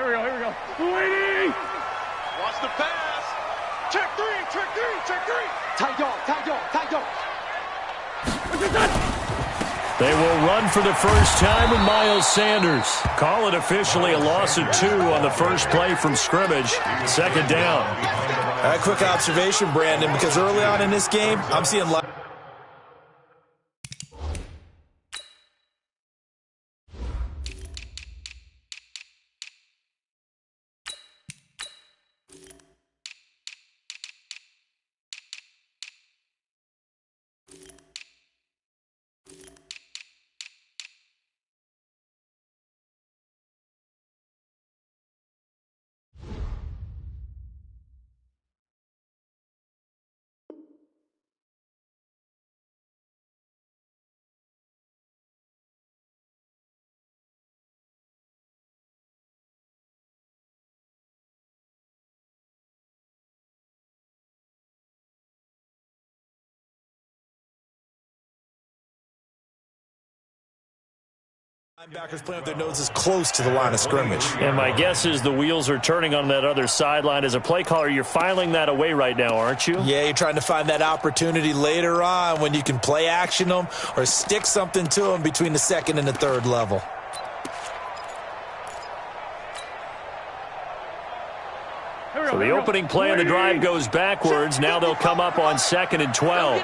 Here we go. Waiting. Wants the pass. Check three. Tight dog. They will run for the first time with Miles Sanders. Call it officially a loss of 2 on the first play from scrimmage. Second down. All right, quick observation, Brandon, because early on in this game, I'm seeing linebackers playing with their noses close to the line of scrimmage. And my guess is the wheels are turning on that other sideline. As a play caller, you're filing that away right now, aren't you? Yeah, you're trying to find that opportunity later on when you can play action them or stick something to them between the second and the third level. So the opening play of the drive goes backwards. Now they'll come up on 2nd and 12.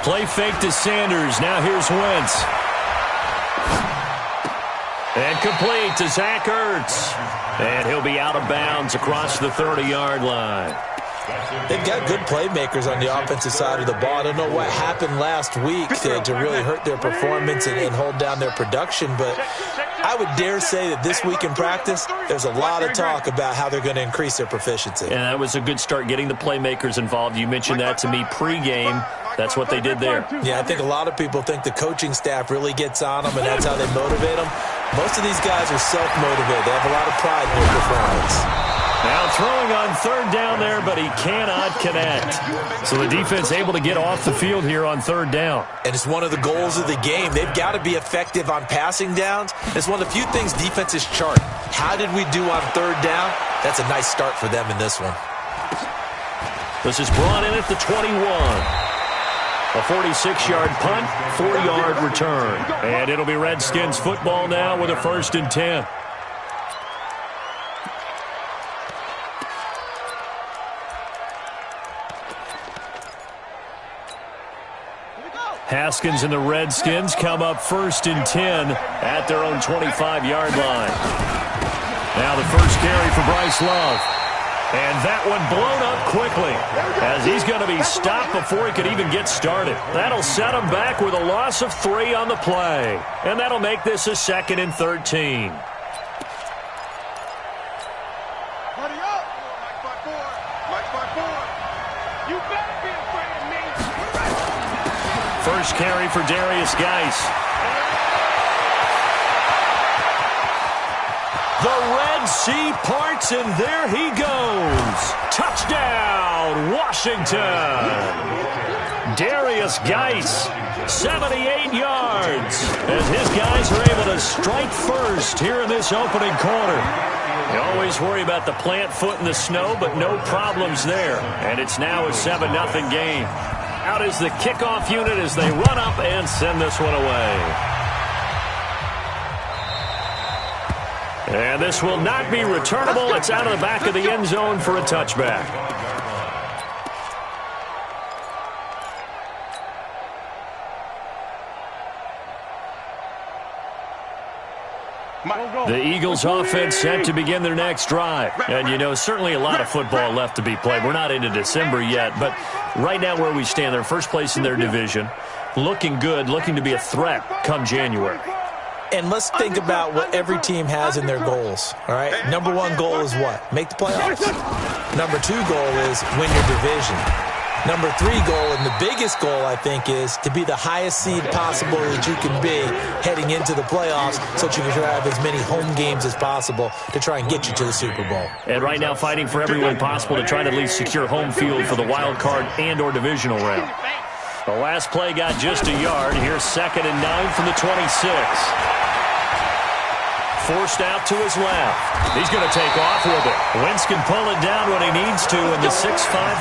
Play fake to Sanders. Now here's Wentz. And complete to Zach Ertz. And he'll be out of bounds across the 30-yard line. They've got good playmakers on the offensive side of the ball. I don't know what happened last week to really hurt their performance and hold down their production, but I would dare say that this week in practice, there's a lot of talk about how they're going to increase their proficiency. And that was a good start, getting the playmakers involved. You mentioned that to me pregame. That's what they did there. Yeah, I think a lot of people think the coaching staff really gets on them, and that's how they motivate them. Most of these guys are self-motivated. They have a lot of pride in their performance. Now throwing on 3rd down there, but he cannot connect. So the defense able to get off the field here on 3rd down. And it's one of the goals of the game. They've got to be effective on passing downs. It's one of the few things defenses chart. How did we do on 3rd down? That's a nice start for them in this one. This is brought in at the 21. A 46-yard punt, 4-yard return. And it'll be Redskins football now with a 1st and 10. Haskins and the Redskins come up 1st and 10 at their own 25-yard line. Now the first carry for Bryce Love. And that one blown up quickly as he's going to be stopped before he could even get started. That'll set him back with a loss of 3 on the play. And that'll make this a 2nd and 13. First carry for Darius Geis. The Red Sea parts, and there he goes. Touchdown, Washington. Darius Geis, 78 yards, as his guys are able to strike first here in this opening quarter. You always worry about the plant foot in the snow, but no problems there. And it's now a 7-0 game. Out is the kickoff unit as they run up and send this one away. And this will not be returnable. It's out of the back of the end zone for a touchback. The Eagles offense set to begin their next drive. And, you know, certainly a lot of football left to be played. We're not into December yet, but right now where we stand, they're first place in their division. Looking good, looking to be a threat come January. And let's think about what every team has in their goals, all right? Number 1 goal is what? Make the playoffs. Number 2 goal is win your division. Number 3 goal, and the biggest goal, I think, is to be the highest seed possible that you can be heading into the playoffs so that you can have as many home games as possible to try and get you to the Super Bowl. And right now fighting for every way possible to try to at least secure home field for the wild card and or divisional round. The last play got just a yard. Here's 2nd and 9 from the 26. Forced out to his left. He's going to take off with it. Wentz can pull it down when he needs to, and the 6'5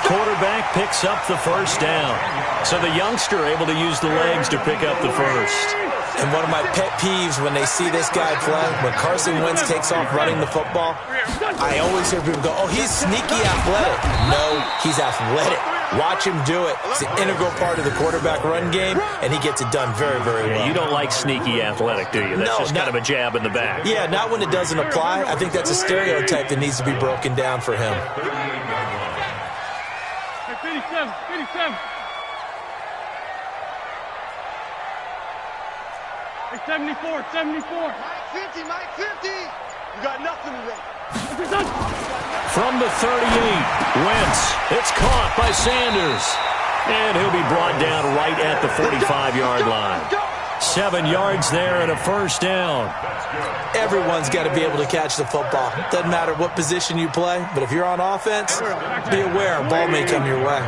quarterback picks up the first down. So the youngster able to use the legs to pick up the first. And one of my pet peeves when they see this guy play, when Carson Wentz takes off running the football, I always hear people go, oh, he's sneaky athletic. No, he's athletic. Watch him do it. It's an integral part of the quarterback run game, and he gets it done very, very well. You don't like sneaky athletic, do you? That's just kind of a jab in the back. Yeah, not when it doesn't apply. I think that's a stereotype that needs to be broken down for him. Hey, 57, 57. Hey, 74, 74. Mike 50, Mike 50. You got nothing today. From the 38, Wentz. It's caught by Sanders. And he'll be brought down right at the 45-yard line. 7 yards there and a first down. Everyone's got to be able to catch the football. Doesn't matter what position you play, but if you're on offense, be aware a ball may come your way.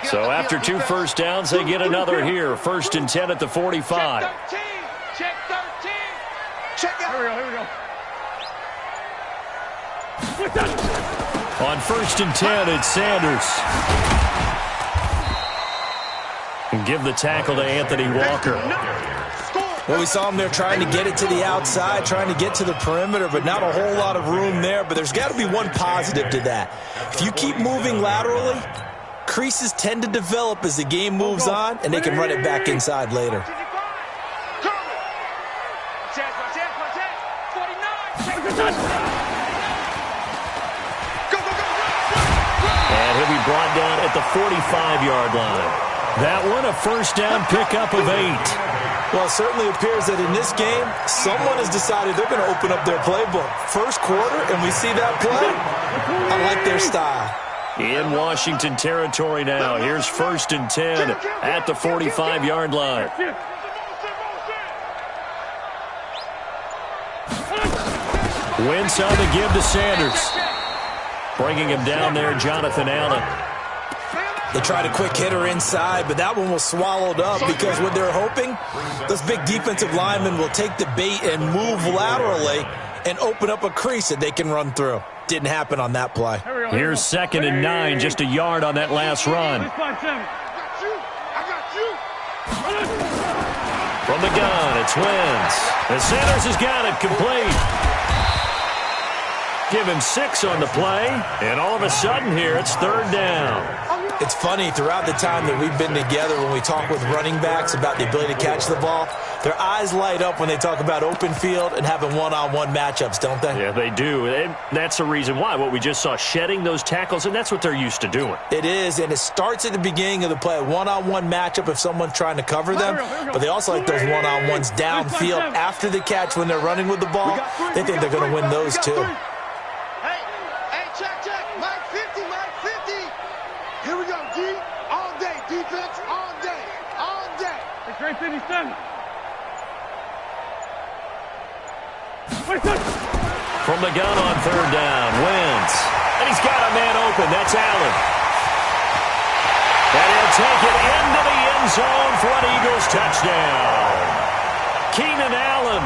So after 2 first downs, they get another here. 1st and 10 at the 45. Check 13. Check out. Here we go. On 1st and 10, it's Sanders. And give the tackle to Anthony Walker. Well, we saw him there trying to get it to the outside, trying to get to the perimeter, but not a whole lot of room there. But there's got to be one positive to that. If you keep moving laterally, creases tend to develop as the game moves on, and they can run it back inside later. And he'll be brought down at the 45-yard line. That one, a first down pickup of 8. Well, it certainly appears that in this game, someone has decided they're going to open up their playbook. First quarter, and we see that play. I like their style. In Washington territory now. Here's 1st and 10 at the 45-yard line. Wentz on the give to Sanders. Bringing him down there, Jonathan Allen. They tried a quick hitter inside, but that one was swallowed up because what they're hoping, those big defensive linemen will take the bait and move laterally and open up a crease that they can run through. Didn't happen on that play. Here's 2nd and 9, just a yard on that last run. From the gun, it's Wentz. And Sanders has got it complete. Give him 6 on the play, and all of a sudden here, it's 3rd down. It's funny, throughout the time that we've been together, when we talk with running backs about the ability to catch the ball, their eyes light up when they talk about open field and having one-on-one matchups, don't they? Yeah, they do. And that's the reason why. What we just saw, shedding those tackles, and that's what they're used to doing. It is, and it starts at the beginning of the play, a one-on-one matchup if someone's trying to cover them, but they also like those one-on-ones downfield after the catch when they're running with the ball. They think they're going to win those too. Great 57. From the gun on 3rd down, Wentz. And he's got a man open. That's Allen. And he'll take it into the end zone for an Eagles touchdown. Keenan Allen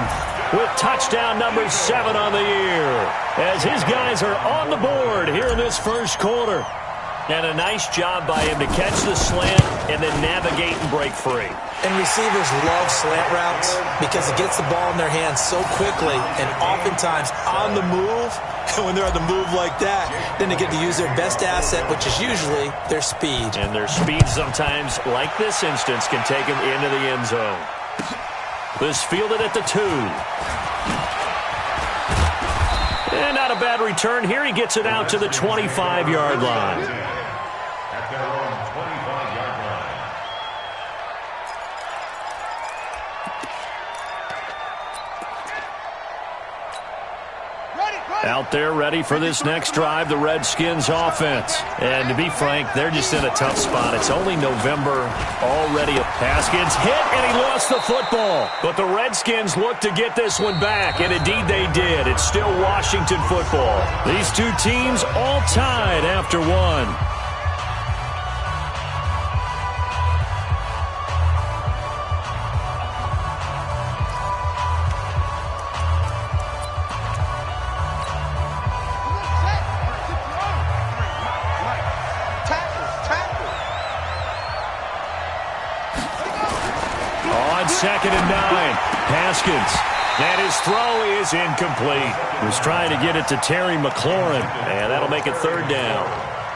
with touchdown number 7 on the year, as his guys are on the board here in this first quarter. And a nice job by him to catch the slant and then navigate and break free. And receivers love slant routes because it gets the ball in their hands so quickly and oftentimes on the move. And when they're on the move like that, then they get to use their best asset, which is usually their speed. And their speed sometimes, like this instance, can take them into the end zone. This fielded at the 2. And not a bad return here. He gets it out to the 25-yard line. Out there ready for this next drive, the Redskins offense. And to be frank, they're just in a tough spot. It's only November already. Pass gets hit, and he lost the football. But the Redskins look to get this one back, and indeed they did. It's still Washington football. These two teams all tied after 1. 2nd and 9. Haskins. And his throw is incomplete. He was trying to get it to Terry McLaurin, and that'll make it 3rd down.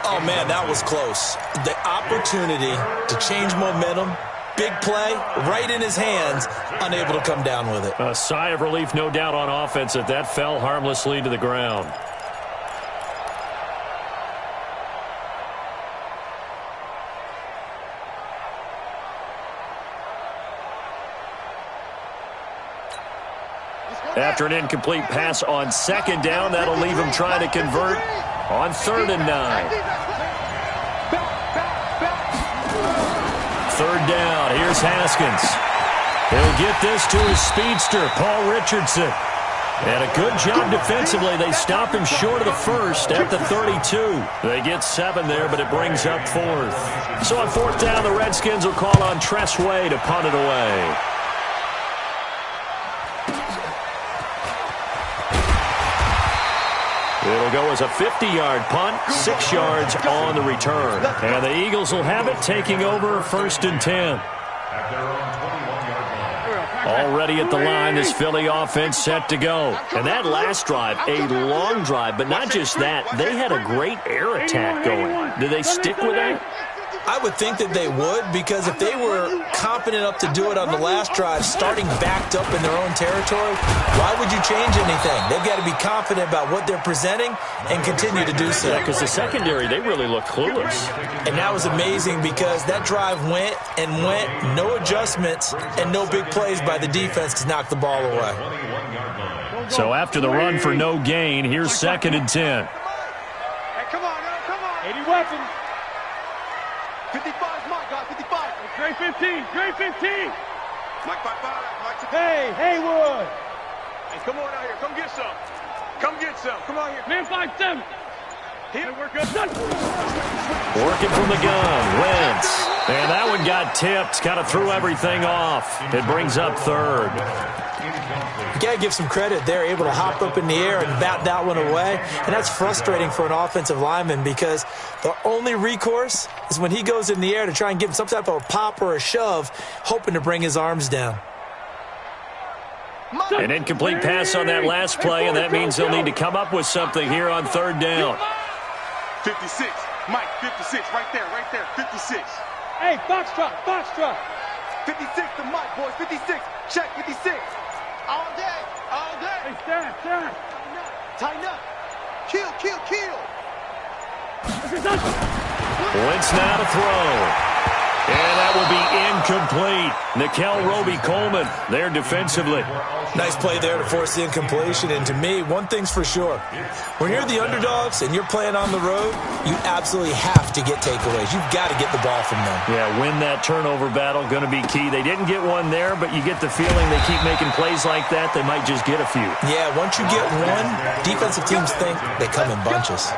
Oh, man, that was close. The opportunity to change momentum, big play, right in his hands, unable to come down with it. A sigh of relief, no doubt, on offense that fell harmlessly to the ground. After an incomplete pass on 2nd down, that'll leave him trying to convert on 3rd and 9. 3rd down, here's Haskins. He'll get this to his speedster, Paul Richardson. And a good job defensively. They stop him short of the 1st at the 32. They get 7 there, but it brings up 4th. So on 4th down, the Redskins will call on Tress Way to punt it away. It'll go as a 50-yard punt, 6 yards on the return. And the Eagles will have it, taking over 1st and 10. Already at the line, this Philly offense set to go. And that last drive, a long drive, but not just that. They had a great air attack going. Did they stick with that? I would think that they would, because if they were confident enough to do it on the last drive, starting backed up in their own territory, why would you change anything? They've got to be confident about what they're presenting and continue to do so. Yeah, because the secondary, they really looked clueless. And that was amazing because that drive went and went, no adjustments, and no big plays by the defense to knock the ball away. So after the run for no gain, here's 2nd and 10. Hey, come on, now, come on. 80 weapons. 55 is Mike, guys, 55. Gray 15, Gray 15. Mike 55, Mike 55. Hey, Haywood. Hey, come on out here, come get some. Come get some, come on here. Man 5-7. Here, we're good. Working from the gun, Wentz. And that one got tipped, kind of threw everything off. It brings up 3rd. You got to give some credit. They're able to hop up in the air and bat that one away. And that's frustrating for an offensive lineman because the only recourse is when he goes in the air to try and give him some type of a pop or a shove, hoping to bring his arms down. An incomplete pass on that last play, and that means they'll need to come up with something here on 3rd down. 56, Mike, 56, right there, 56. Hey, Foxtrot, Foxtrot. 56 to Mike, boys, 56, check, 56. All day, all day. Hey, stand. Tighten up. Kill. Wentz now to throw. And that will be incomplete. Nickel Roby-Coleman there defensively. Nice play there to force the incompletion. And to me, one thing's for sure. When you're the underdogs and you're playing on the road, you absolutely have to get takeaways. You've got to get the ball from them. Yeah, win that turnover battle, going to be key. They didn't get one there, but you get the feeling they keep making plays like that, they might just get a few. Yeah, once you get one, defensive teams think they come in bunches.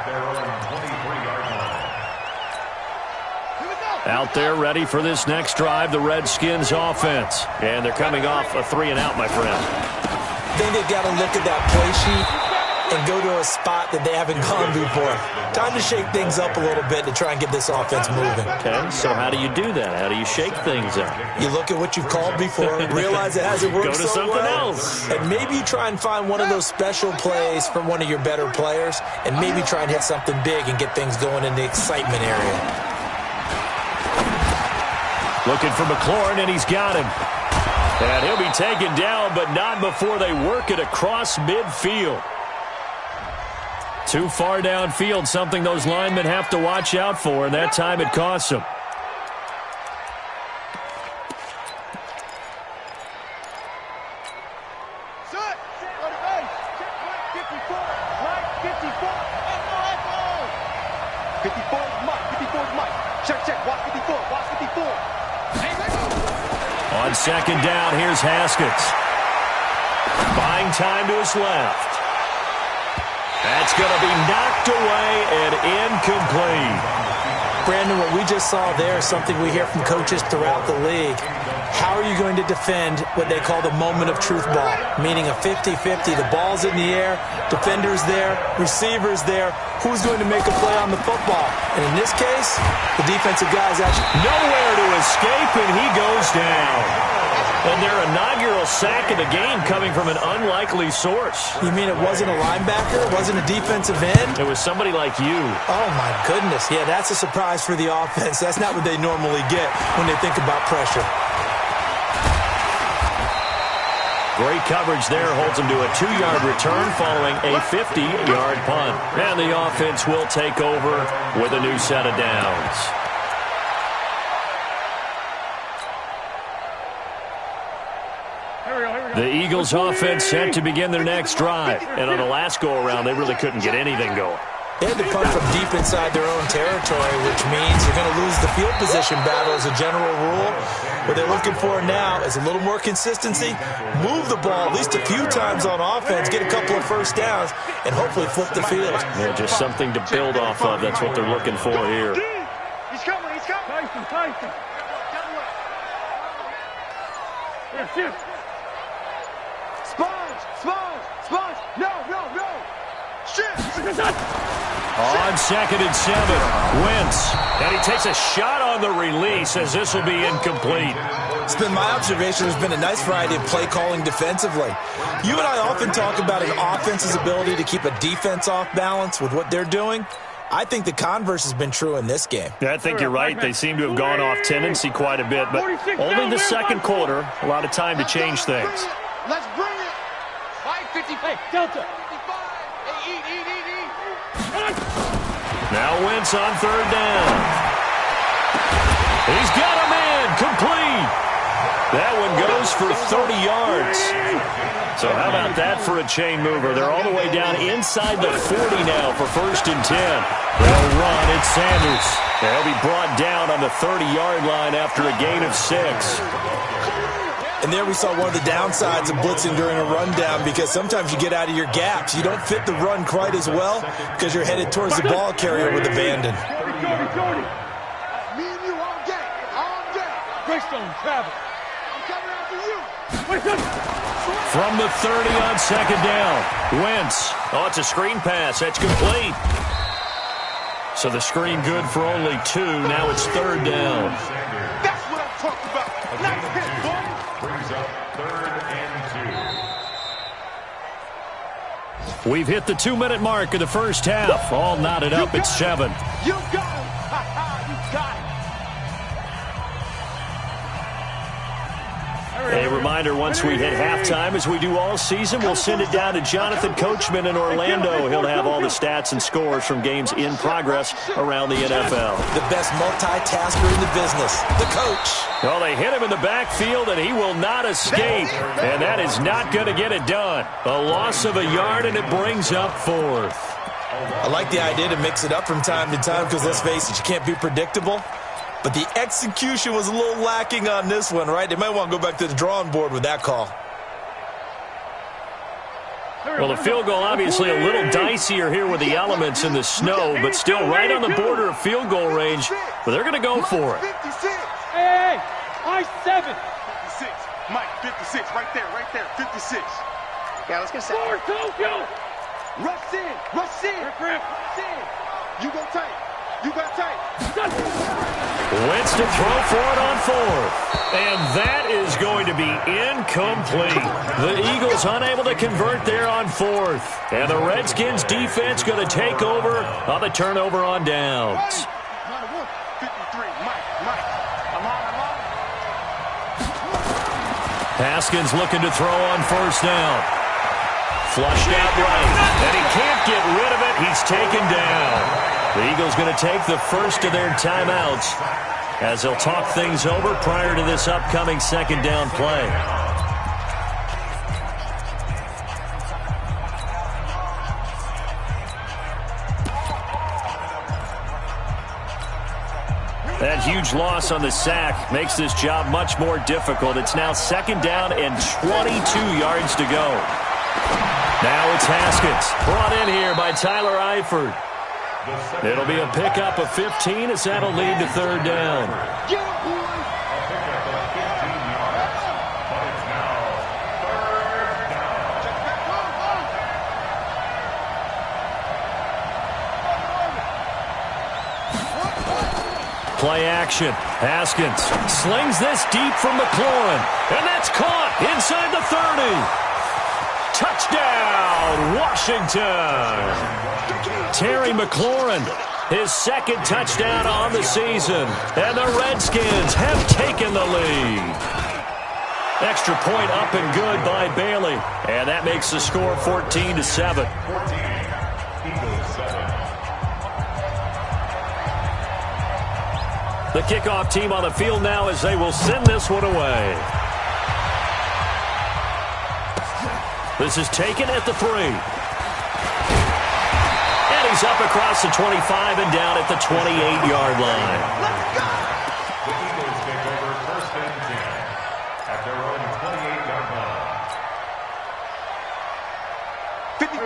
Out there ready for this next drive, the Redskins offense. And they're coming off a 3-and-out, my friend. I think they've got to look at that play sheet and go to a spot that they haven't gone before. Time to shake things up a little bit to try and get this offense moving. Okay, so how do you do that? How do you shake things up? You look at what you've called before, realize it hasn't worked Go to so something well, else. and maybe you try and find one of those special plays from one of your better players, and maybe try and hit something big and get things going in the excitement area. Looking for McLaurin, and he's got him. And he'll be taken down, but not before they work it across midfield. Too far downfield, something those linemen have to watch out for, and that time it costs them. Set. Go to base. Check Mike 54. Mike 54. Echo. 54 is Mike. 54 is Mike. Check. Watch 54. Watch 54. On 2nd down, here's Haskins. Buying time to his left. That's going to be knocked away and incomplete. Brandon, what we just saw there is something we hear from coaches throughout the league. How are you going to defend what they call the moment of truth ball, meaning a 50-50? The ball's in the air, defender's there, receiver's there. Who's going to make a play on the football? And in this case, the defensive guy is actually nowhere to escape, and he goes down. And their inaugural sack of the game coming from an unlikely source. You mean it wasn't a linebacker? It wasn't a defensive end? It was somebody like you. Oh, my goodness. Yeah, that's a surprise for the offense. That's not what they normally get when they think about pressure. Great coverage there. Holds them to a 2-yard return following a 50-yard punt. And the offense will take over with a new set of downs. The Eagles offense set to begin their next drive. And on the last go-around, they really couldn't get anything going. They had to punt from deep inside their own territory, which means you're going to lose the field position battle as a general rule. What they're looking for now is a little more consistency, move the ball at least a few times on offense, get a couple of first downs, and hopefully flip the field. Yeah, just something to build off of. That's what they're looking for here. He's coming, he's coming. Tyson. Here. Sponge. No. Shit. On 2nd and 7, Wentz. And he takes a shot on the release as this will be incomplete. It's been my observation there's been a nice variety of play calling defensively. You and I often talk about an offense's ability to keep a defense off balance with what they're doing. I think the converse has been true in this game. Yeah, I think you're right. They seem to have gone off tendency quite a bit, but only the second quarter, a lot of time to change things. Let's bring it. 550. Hey, Delta. Now Wentz on 3rd down. He's got a man complete. That one goes for 30 yards. So how about that for a chain mover? They're all the way down inside the 40 now for 1st and 10. They'll run. It's Sanders. They'll be brought down on the 30-yard line after a gain of 6. And there we saw one of the downsides of blitzing during a rundown, because sometimes you get out of your gaps. You don't fit the run quite as well because you're headed towards the ball carrier with abandon. Jordy. Me and you all day. Greystone, travel. I'm coming after you. From the 30 on 2nd down, Wentz. Oh, it's a screen pass. That's complete. So the screen good for only 2. Now it's 3rd down. That's what I'm talking about. Nice hit, boy. Brings up 3rd and 2. We've hit the 2-minute mark of the first half. All knotted up at 7. You got him. You got him. A reminder, once we hit halftime, as we do all season, we'll send it down to Jonathan Coachman in Orlando. He'll have all the stats and scores from games in progress around the NFL. The best multitasker in the business, the coach. Well, they hit him in the backfield, and he will not escape. And that is not going to get it done. A loss of a yard, and it brings up 4th. I like the idea to mix it up from time to time because, let's face it, you can't be predictable. But the execution was a little lacking on this one, right? They might want to go back to the drawing board with that call. Well, the field goal obviously a little dicier here with the elements in the snow, but still right on the border of field goal range. But they're going to go for it. 56. Hey, I-7. 56. Mike, 56. Right there. 56. Yeah, let's get set. Forward, Tokyo. Rush in. Rip. You go tight. You got tight. Wentz to throw for it on 4th. And that is going to be incomplete. The Eagles unable to convert there on 4th. And the Redskins defense going to take over on the turnover on downs. 53. Mike. I'm on. Haskins looking to throw on 1st down. Flushed out right. And he can't get rid of it. He's taken down. The Eagles going to take the first of their timeouts as they'll talk things over prior to this upcoming 2nd down play. That huge loss on the sack makes this job much more difficult. It's now 2nd down and 22 yards to go. Now it's Haskins, brought in here by Tyler Eifert. It'll be a pickup of 15 as that'll lead to 3rd down. Get up, boy. play action. Haskins slings this deep from McLaurin. And that's caught inside the 30. Touchdown, Washington. Terry McLaurin, his second touchdown on the season. And the Redskins have taken the lead. Extra point up and good by Bailey. And that makes the score 14-7. The kickoff team on the field now as they will send this one away. This is taken at the 3. And he's up across the 25 and down at the 28-yard line. Let's go! The Eagles take over first and 10 at their own 28-yard line.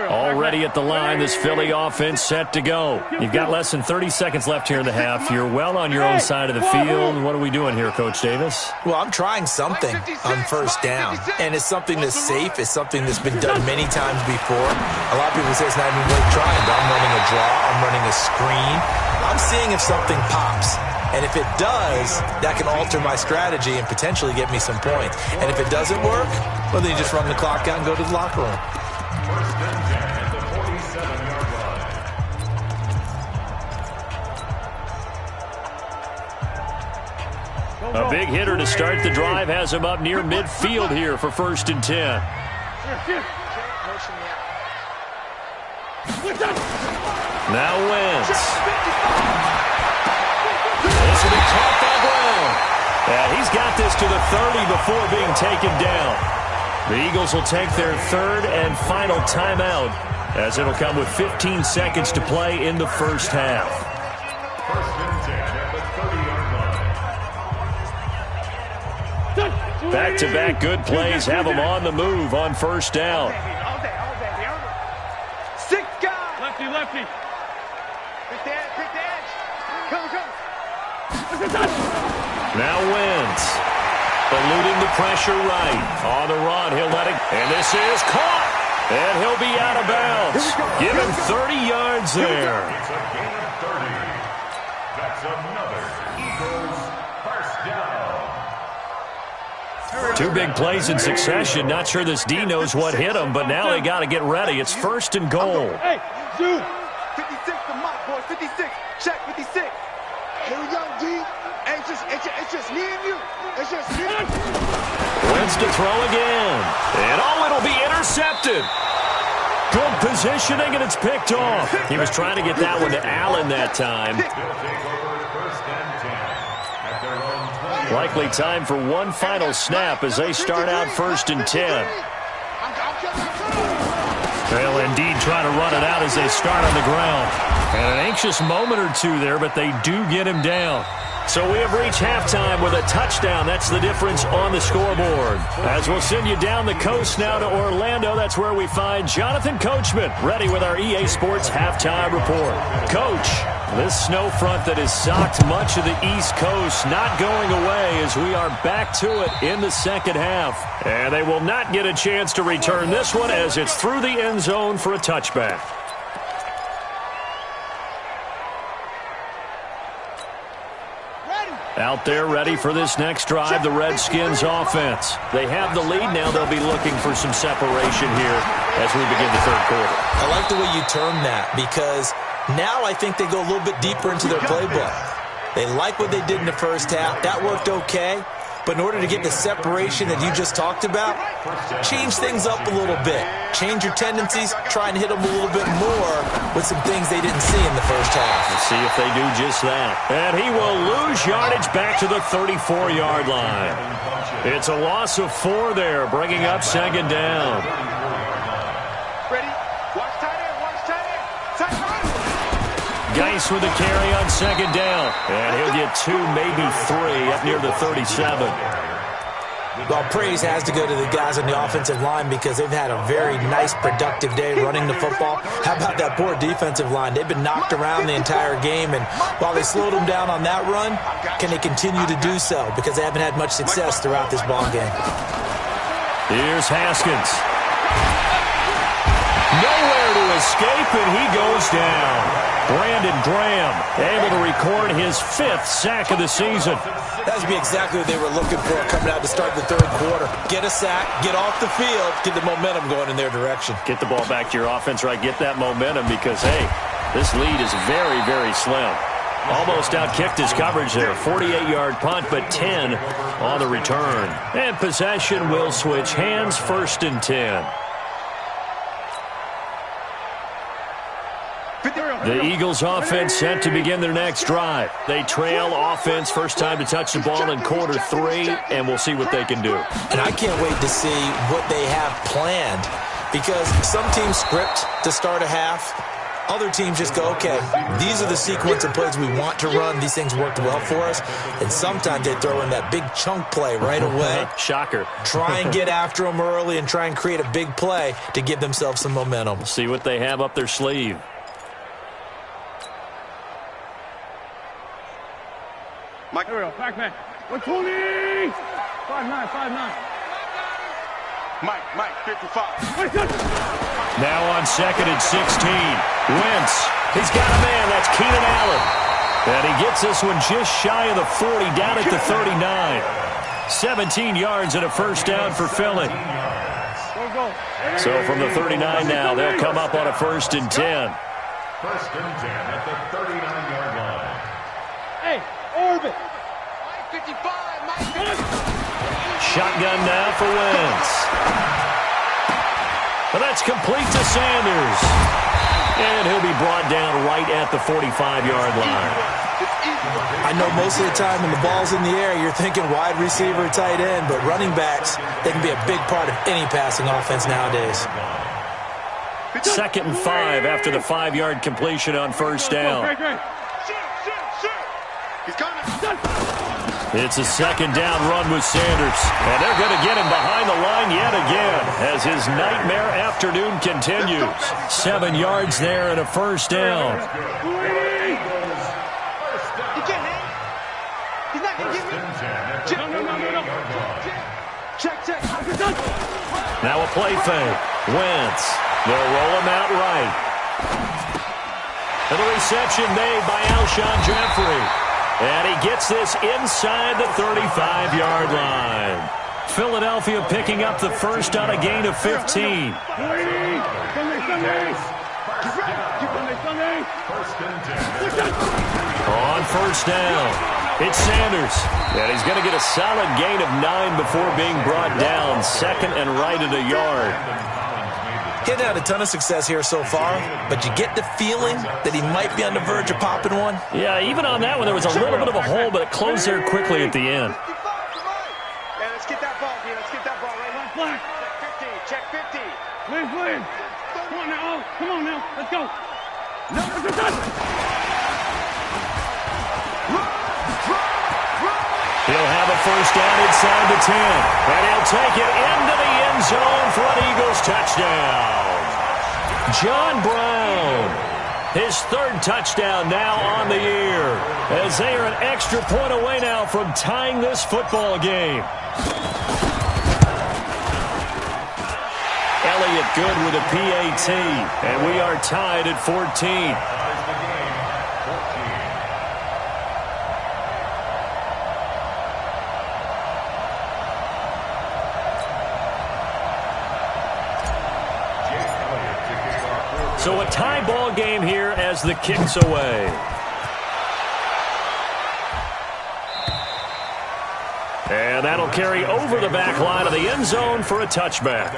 Already at the line, this Philly offense set to go. You've got less than 30 seconds left here in the half. You're well on your own side of the field. What are we doing here, Coach Davis? Well, I'm trying something on first down, and it's something that's safe. It's something that's been done many times before. A lot of people say it's not even worth trying, but I'm running a draw. I'm running a screen. I'm seeing if something pops. And if it does, that can alter my strategy and potentially get me some points. And if it doesn't work, well, then you just run the clock out and go to the locker room. First and 10 at the 47-yard line. A big hitter to start the drive has him up near midfield here for first and 10. Now Wentz. This will be caught by Brown. And he's got this to the 30 before being taken down. The Eagles will take their third and final timeout as it'll come with 15 seconds to play in the first half. First and 10 at the 30-yard line. Back-to-back good plays have them on the move on first down. All day. 6 guys. Lefty. Pick the edge. Come. Now Wentz. Eluding the pressure right. On the run, he'll let it. And this is caught. And he'll be out of bounds. Give him 30 yards there. It's a gain of 30. That's another Eagles first down. Two big plays in succession. Not sure this D knows what hit him, but now they got to get ready. It's first and goal. Hey, Zoo. 56 to Mike, boys. 56. Check 56. Here we go, D. Hey, it's just me and you. It's just me. Wentz to throw again. And it'll be intercepted. Good positioning, and it's picked off. He was trying to get that one to Allen that time. They'll take over first and 10 at their own 20. Likely time for one final snap as they start out first and 10. They'll indeed try to run it out as they start on the ground. And an anxious moment or two there, but they do get him down. So we have reached halftime with a touchdown. That's the difference on the scoreboard. As we'll send you down the coast now to Orlando, that's where we find Jonathan Coachman, ready with our EA Sports halftime report. Coach, this snow front that has socked much of the East Coast not going away as we are back to it in the second half. And they will not get a chance to return this one as it's through the end zone for a touchback. Out there ready for this next drive, the Redskins offense. They have the lead now. They'll be looking for some separation here as we begin the third quarter. I like the way you term that because now I think they go a little bit deeper into their playbook. They like what they did in the first half. That worked okay. But in order to get the separation that you just talked about, change things up a little bit. Change your tendencies, try and hit them a little bit more with some things they didn't see in the first half. Let's see if they do just that. And he will lose yardage back to the 34-yard line. It's a loss of 4 there, bringing up second down. Ready? Watch tight end. Tight end. Geis with the carry on second down. And he'll get 2, maybe 3 up near the 37. Well, praise has to go to the guys on the offensive line because they've had a very nice, productive day running the football. How about that poor defensive line? They've been knocked around the entire game, and while they slowed them down on that run, can they continue to do so? Because they haven't had much success throughout this ball game. Here's Haskins. Nowhere to escape, and he goes down. Brandon Graham able to record his 5th sack of the season. That would be exactly what they were looking for coming out to start the 3rd quarter. Get a sack, get off the field, get the momentum going in their direction. Get the ball back to your offense, right? Get that momentum because, hey, this lead is very, very slim. Almost outkicked his coverage there. 48-yard punt, but 10 on the return. And possession will switch hands, 1st and 10. The Eagles offense set to begin their next drive. They trail offense, first time to touch the ball in quarter 3, and we'll see what they can do. And I can't wait to see what they have planned because some teams script to start a half. Other teams just go, okay, these are the sequence of plays we want to run. These things worked well for us. And sometimes they throw in that big chunk play right away. Shocker. Try and get after them early and try and create a big play to give themselves some momentum. See what they have up their sleeve. Mike. Here we go. Back man. 120. 5'9", 5'9". Mike, 55. Now on 2nd and 16. Wentz. He's got a man. That's Keenan Allen. And he gets this one just shy of the 40, down at the 39. 17 yards and a 1st down for Philly. So from the 39 now, they'll come up on a 1st and 10. 1st and 10 at the 39-yard line. Hey, orbit. 55, Mike. Shotgun now for Wentz. But that's complete to Sanders. And he'll be brought down right at the 45-yard line. I know most of the time when the ball's in the air, you're thinking wide receiver, tight end, but running backs, they can be a big part of any passing offense nowadays. 2nd and 5 after the 5-yard completion on 1st down. He's coming. It's a 2nd down run with Sanders. And they're going to get him behind the line yet again as his nightmare afternoon continues. 7 yards there and a 1st down. He can't hang. He's not going to give me. No. Check. Now a play fake. Wentz. They'll roll him out right. And the reception made by Alshon Jeffrey. And he gets this inside the 35-yard line. Philadelphia picking up the 1st on a gain of 15. On 1st down, it's Sanders. And he's going to get a solid gain of 9 before being brought down. 2nd and right at a yard. He's had a ton of success here so far, but you get the feeling that he might be on the verge of popping one. Yeah, even on that one, there was a little bit of a hole, but it closed there quickly at the end. Yeah, let's get that ball, D. Let's get that ball right now. Check 50. Please. Come on now. Let's go. He'll have a 1st down inside the 10. And he'll take it into the end zone for an Eagles touchdown. John Brown, his 3rd touchdown now on the year, as they are an extra point away now from tying this football game. Elliott good with a PAT, and we are tied at 14. So a tie ball game here as the kick's away. And that'll carry over the back line of the end zone for a touchback.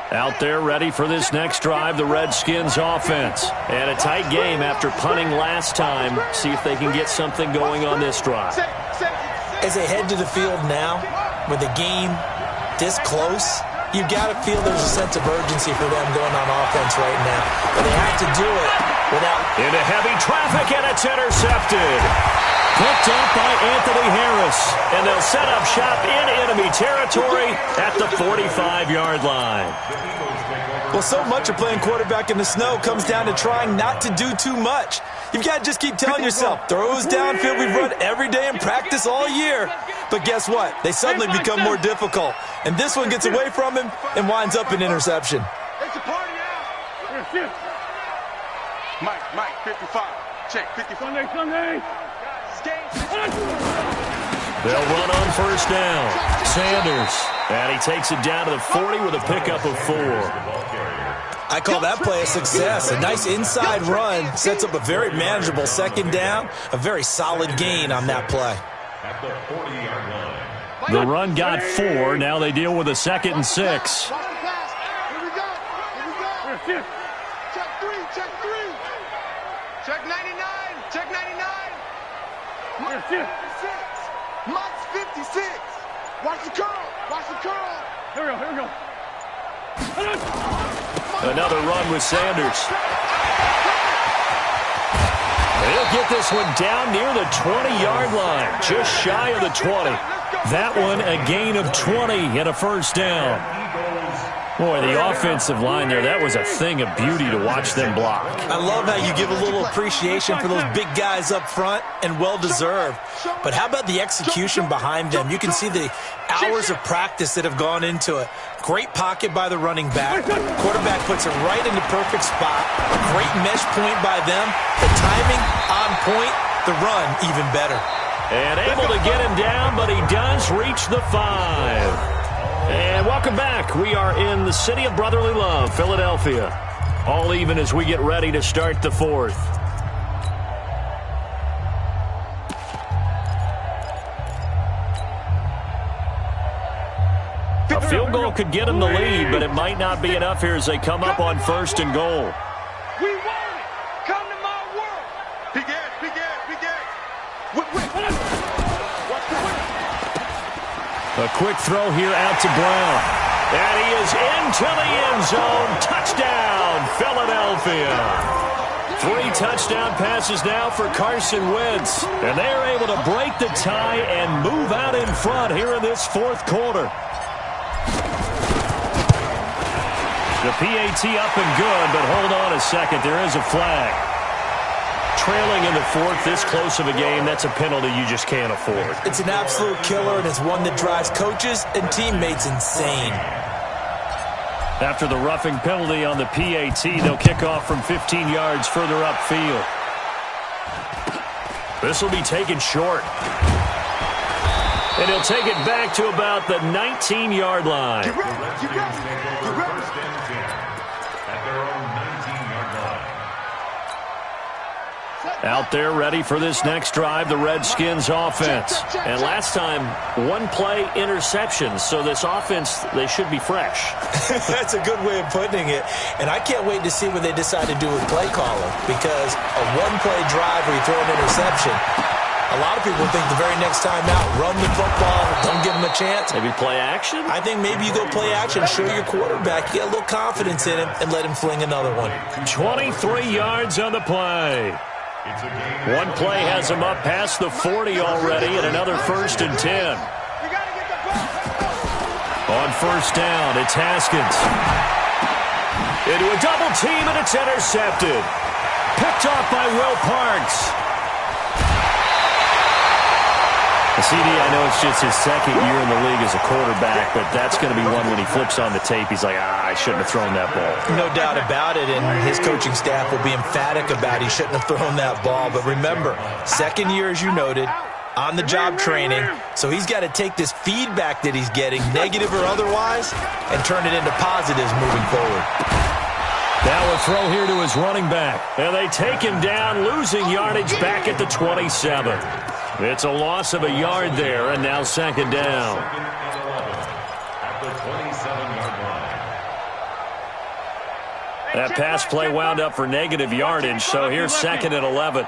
Out there ready for this next drive, the Redskins offense. And a tight game after punting last time. See if they can get something going on this drive. As they head to the field now, with the game this close, you've got to feel there's a sense of urgency for them going on offense right now. But they have to do it without... Into heavy traffic, and it's intercepted. Picked up by Anthony Harris. And they'll set up shop in enemy territory at the 45-yard line. Well, so much of playing quarterback in the snow comes down to trying not to do too much. You've got to just keep telling yourself, throws downfield we've run every day in practice all year. But guess what? They suddenly become more difficult. And this one gets away from him and winds up an interception. It's a party out. Mike, 55. Check, 55. Sunday. They'll run on first down. Sanders. And he takes it down to the 40 with a pickup of 4. I call that play a success. A nice inside run sets up a very manageable second down. A very solid gain on that play. At the 40-yard line. The run got 4. Now they deal with a 2nd and 6. Watch the pass. Here we go. Check 3. Check 99. Check 99. Mike's 56. Watch the curl. Here we go. Another run with Sanders. They'll get this one down near the 20-yard line, just shy of the 20. That one a gain of 20 and a first down. Boy, the offensive line there, that was a thing of beauty to watch them block. I love how you give a little appreciation for those big guys up front, and well-deserved. But how about the execution behind them? You can see the hours of practice that have gone into it. Great pocket by the running back. Quarterback puts it right in the perfect spot. Great mesh point by them. The timing on point. The run even better. And able to get him down, but he does reach the 5. And welcome back. We are in the city of brotherly love, Philadelphia. All even as we get ready to start the 4th. A field goal could get them the lead, but it might not be enough here as they come up on 1st and goal. We want it. Come to my world. Big ass. A quick throw here out to Brown. And he is into the end zone. Touchdown, Philadelphia. 3 touchdown passes now for Carson Wentz. And they're able to break the tie and move out in front here in this 4th quarter. The PAT up and good, but hold on a second. There is a flag. Trailing in the 4th, this close of a game, that's a penalty you just can't afford. It's an absolute killer, and it's one that drives coaches and teammates insane. After the roughing penalty on the PAT, they'll kick off from 15 yards further upfield. This will be taken short. And he'll take it back to about the 19-yard line. Get ready. First and 10 at their own 19-yard line. Out there ready for this next drive, the Redskins offense. And last time, 1-play interception, so this offense, they should be fresh. That's a good way of putting it. And I can't wait to see what they decide to do with play calling, because a 1-play drive where you throw an interception, a lot of people think the very next time out, run the football, don't give them a chance. Maybe play action? I think maybe you go play action, show your quarterback, get a little confidence in him, and let him fling another one. 23 yards on the play. 1 play has him up past the 40 already, and another 1st and 10. On first down, it's Haskins. Into a double team, and it's intercepted. Picked off by Will Parks. CD, I know it's just his 2nd year in the league as a quarterback, but that's going to be one when he flips on the tape. He's like, I shouldn't have thrown that ball. No doubt about it, and his coaching staff will be emphatic about he shouldn't have thrown that ball. But remember, 2nd year, as you noted, on-the-job training, so he's got to take this feedback that he's getting, negative or otherwise, and turn it into positives moving forward. Now a throw here to his running back, and they take him down, losing yardage back at the 27. It's a loss of a yard there, and now 2nd down. At the 27-yard line. That pass play wound up for negative yardage, so here's 2nd and 11.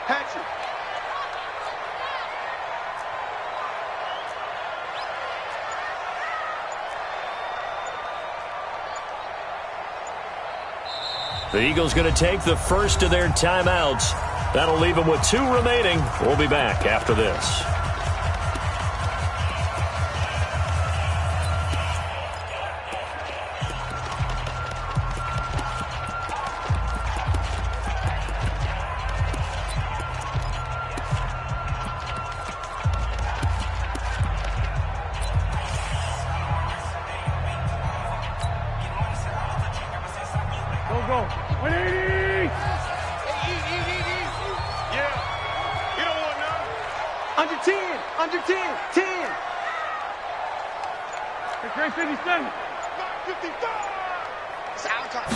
Hatchet. The Eagles going to take the first of their timeouts. That'll leave them with 2 remaining. We'll be back after this. Go. 180! Yeah. You don't want none. Under 10. Under 10. 10. It's great 57. 55. It's out time.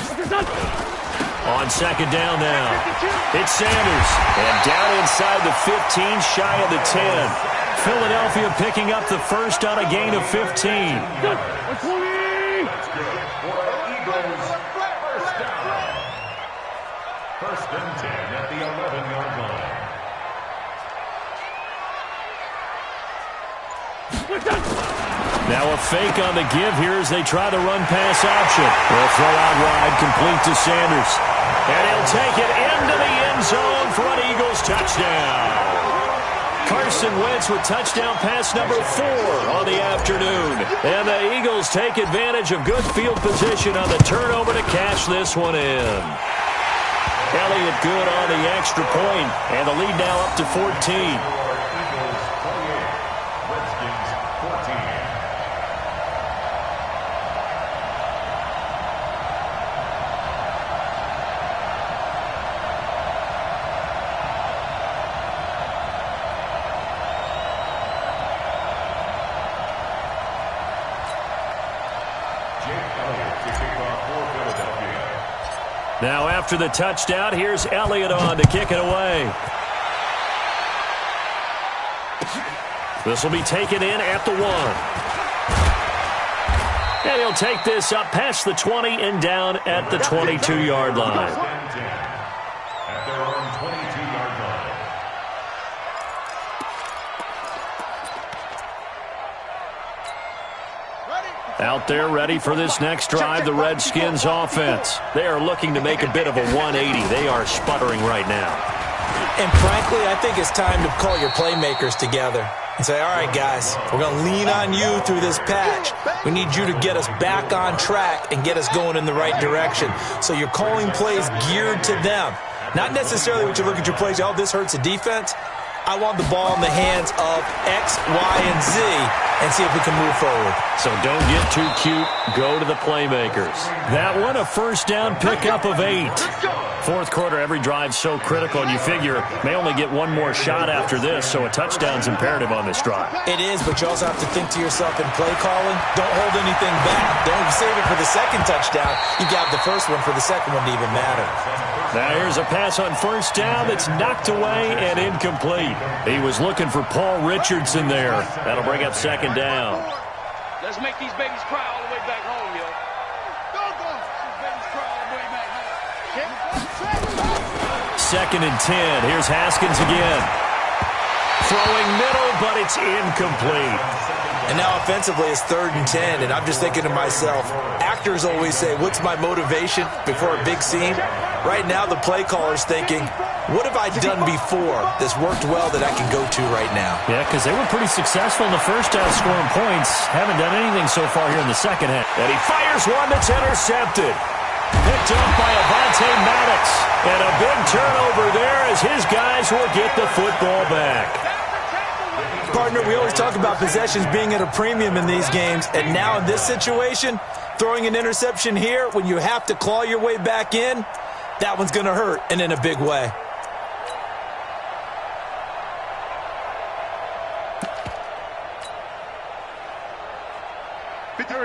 On second down now. It's Sanders. And down inside the 15, shy of the 10. Philadelphia picking up the first on a gain of 15. 120! That's good. For the Eagles, first down. First and 10 at the 11-yard line. Now a fake on the give here as they try the run-pass option. They'll throw out wide, complete to Sanders. And he'll take it into the end zone for an Eagles touchdown. Carson Wentz with touchdown pass number 4 on the afternoon. And the Eagles take advantage of good field position on the turnover to cash this one in. Elliott good on the extra point, and the lead now up to 14. Now after the touchdown, here's Elliott on to kick it away. This will be taken in at the 1. And he'll take this up past the 20 and down at the 22-yard line. At their own 22-yard line. Out there ready for this next drive, the Redskins offense. They are looking to make a bit of a 180. They are sputtering right now. And frankly, I think it's time to call your playmakers together and say, all right, guys, we're going to lean on you through this patch. We need you to get us back on track and get us going in the right direction. So you're calling plays geared to them. Not necessarily when you look at your plays, oh, this hurts the defense. I want the ball in the hands of X, Y, and Z and see if we can move forward. So don't get too cute. Go to the playmakers. That one, a first down pickup of 8. Fourth quarter, every drive so critical, and you figure may only get one more shot after this, so a touchdown's imperative on this drive. It is, but you also have to think to yourself in play calling, don't hold anything back. Don't save it for the second touchdown. You got the first one for the second one to even matter. Now here's a pass on first down that's knocked away and incomplete. He was looking for Paul Richardson there. That'll bring up second down. Let's make these babies cry all the way back home, yo. Go. These babies cry all the way back home. Second and 10. Here's Haskins again. Throwing middle, but it's incomplete. And now offensively it's 3rd and 10, and I'm just thinking to myself, actors always say, what's my motivation before a big scene? Right now the play caller's thinking, what have I done before that's worked well that I can go to right now? Yeah, because they were pretty successful in the first half scoring points. Haven't done anything so far here in the second half. And he fires one that's intercepted. Picked up by Avonte Maddox. And a big turnover there as his guys will get the football back. Partner, we always talk about possessions being at a premium in these games, and now in this situation, throwing an interception here when you have to claw your way back in, that one's going to hurt, and in a big way.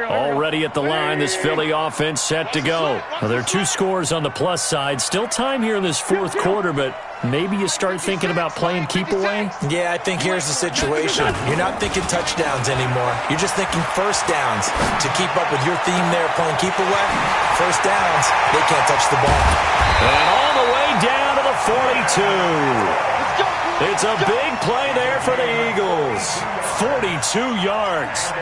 Already at the line, this Philly offense set to go. Well, there are 2 scores on the plus side. Still time here in this fourth quarter, but maybe you start thinking about playing keep away? Yeah, I think here's the situation. You're not thinking touchdowns anymore. You're just thinking first downs. To keep up with your theme there, playing keep away, first downs, they can't touch the ball. And all the way down to the 42. It's a big play there for the Eagles. 42 yards.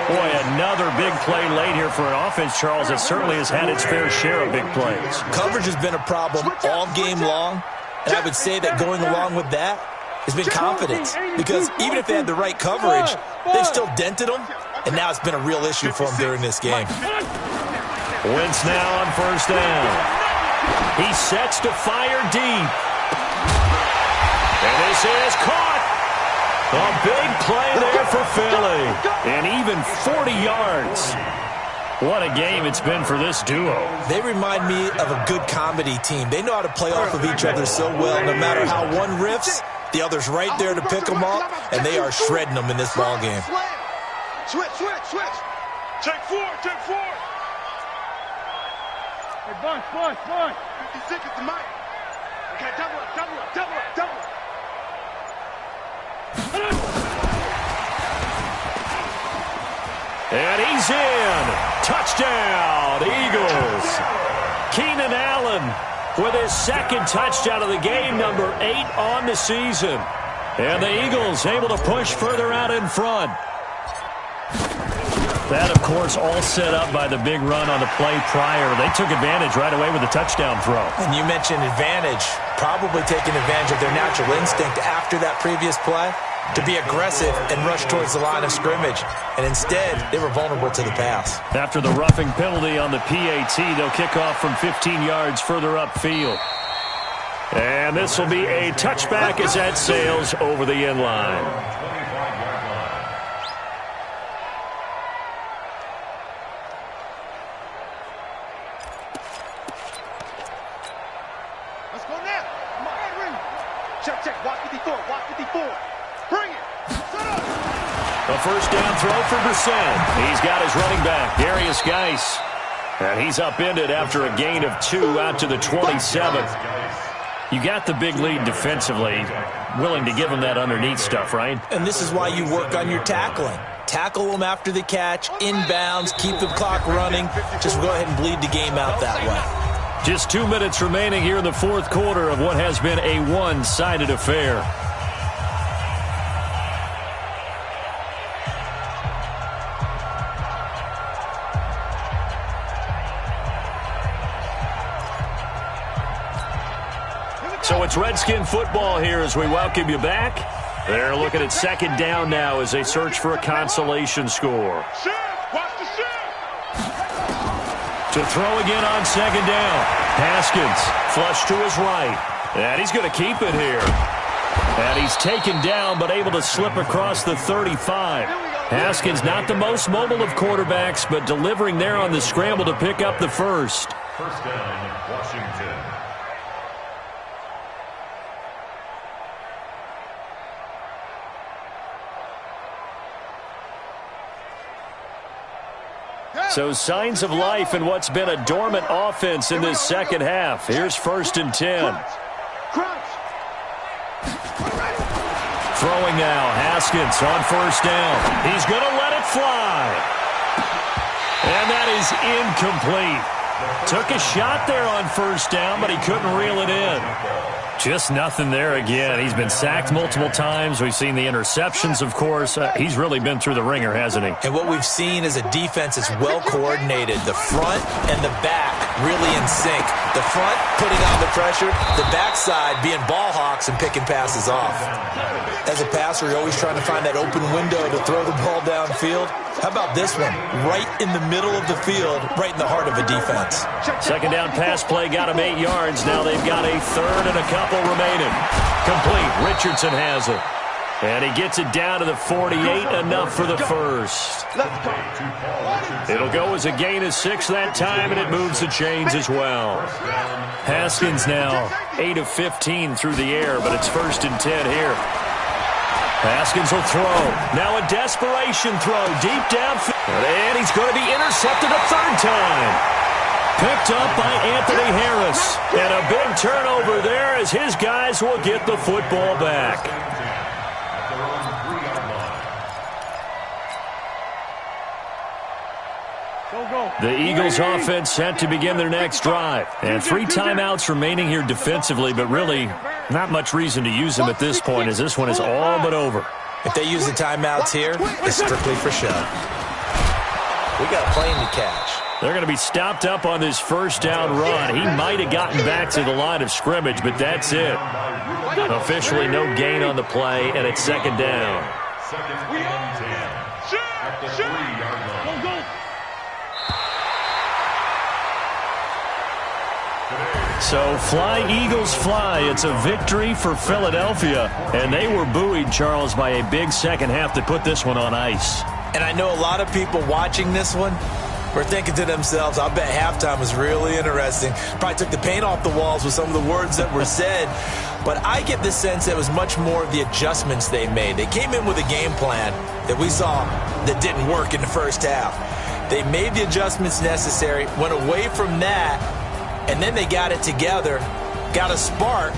Boy, another big play late here for an offense, Charles, that certainly has had its fair share of big plays. Coverage has been a problem all game long. And I would say that going along with that has been confidence. Because even if they had the right coverage, they've still dented them. And now it's been a real issue for them during this game. Wentz now on first down. He sets to fire deep. And this is caught. A big play there for Philly. And even 40 yards. What a game it's been for this duo. They remind me of a good comedy team. They know how to play off of each other so well. No matter how one riffs, the other's right there to pick them up, and they are shredding them in this ball game. Switch. Take four. Hey, bunch. 56 at the mic. Okay, double up. And he's in. Touchdown, Eagles. Keenan Allen with his second touchdown of the game, number 8 on the season. And the Eagles able to push further out in front. That, of course, all set up by the big run on the play prior. They took advantage right away with a touchdown throw. And you mentioned advantage, probably taking advantage of their natural instinct after that previous play to be aggressive and rush towards the line of scrimmage. And instead, they were vulnerable to the pass. After the roughing penalty on the PAT, they'll kick off from 15 yards further upfield. And this will be a touchback as that sails over the end line. Let's go now. Come on, ring. Check. Watch 54. Bring it. Set up. A first down throw for Brissett. He's got his running back, Darius Geis. And he's upended after a gain of 2 out to the 27. You got the big lead defensively, willing to give him that underneath stuff, right? And this is why you work on your tackling. Tackle them after the catch, inbounds, keep the clock running. Just go ahead and bleed the game out that way. Just 2 minutes remaining here in the fourth quarter of what has been a one-sided affair. So it's Redskin football here as we welcome you back. They're looking at second down now as they search for a consolation score. Watch the shift. To throw again on second down. Haskins flush to his right. And he's going to keep it here. And he's taken down but able to slip across the 35. Haskins not the most mobile of quarterbacks, but delivering there on the scramble to pick up the first. First down, Washington. So signs of life in what's been a dormant offense in this second half. Here's 1st and 10. Throwing now, Haskins on first down. He's going to let it fly. And that is incomplete. Took a shot there on first down, but he couldn't reel it in. Just nothing there again. He's been sacked multiple times. We've seen the interceptions, of course. He's really been through the ringer, hasn't he? And what we've seen is a defense that's well coordinated. The front and the back really in sync. The front putting on the pressure, the backside being ball hawks and picking passes off. As a passer, you're always trying to find that open window to throw the ball downfield. How about this one? Right in the middle of the field, right in the heart of a defense. Second down pass play got him 8 yards. Now they've got a third and a couple remaining. Complete. Richardson has it. And he gets it down to the 48, enough for the first. It'll go as a gain of 6 that time, and it moves the chains as well. Haskins now 8 of 15 through the air, but it's 1st and 10 here. Haskins will throw. Now a desperation throw deep downfield. And he's going to be intercepted a third time. Picked up by Anthony Harris. And a big turnover there as his guys will get the football back. The Eagles offense set to begin their next drive. And 3 timeouts remaining here defensively, but really not much reason to use them at this point as this one is all but over. If they use the timeouts here, it's strictly for show. We got a plane to catch. They're going to be stopped up on this first down run. He might have gotten back to the line of scrimmage, but that's it. Officially no gain on the play, and it's second down. Second and 10. At the 3-yard line. So fly, Eagles, fly. It's a victory for Philadelphia. And they were buoyed, Charles, by a big second half that put this one on ice. And I know a lot of people watching this one were thinking to themselves, I bet halftime was really interesting. Probably took the paint off the walls with some of the words that were said. But I get the sense that it was much more of the adjustments they made. They came in with a game plan that we saw that didn't work in the first half. They made the adjustments necessary, went away from that, and then they got it together, got a spark,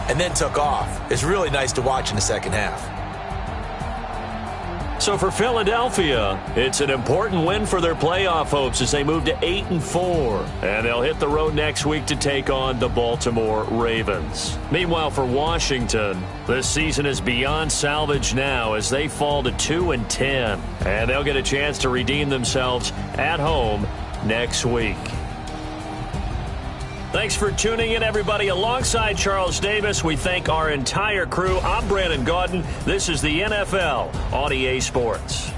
and then took off. It's really nice to watch in the second half. So for Philadelphia, it's an important win for their playoff hopes as they move to 8-4. And they'll hit the road next week to take on the Baltimore Ravens. Meanwhile, for Washington, this season is beyond salvage now as they fall to 2-10. And they'll get a chance to redeem themselves at home next week. Thanks for tuning in, everybody. Alongside Charles Davis, we thank our entire crew. I'm Brandon Gaudin. This is the NFL on EA Sports.